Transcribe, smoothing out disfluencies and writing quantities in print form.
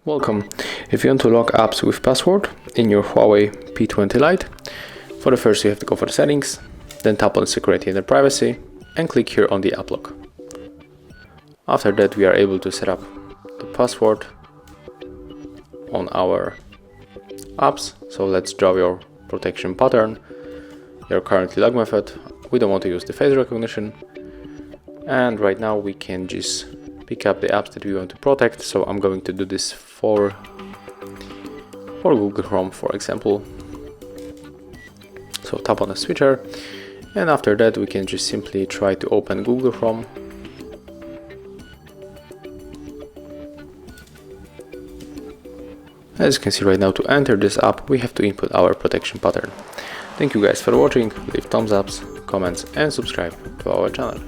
Welcome. If you want to lock apps with password in your HUAWEI P20 Lite, for the first you have to go for the settings, then tap on security and privacy and click here on the app lock. After that we are able to set up the password on our apps. So let's draw your protection pattern, your currently log method. We don't want to use the face recognition, and right now we can just pick up the apps that we want to protect. So I'm going to do this for Google Chrome, for example. So tap on the switcher, and after that we can just simply try to open Google Chrome. As you can see right now, to enter this app we have to input our protection pattern. Thank you guys for watching. Leave thumbs ups, comments and subscribe to our channel.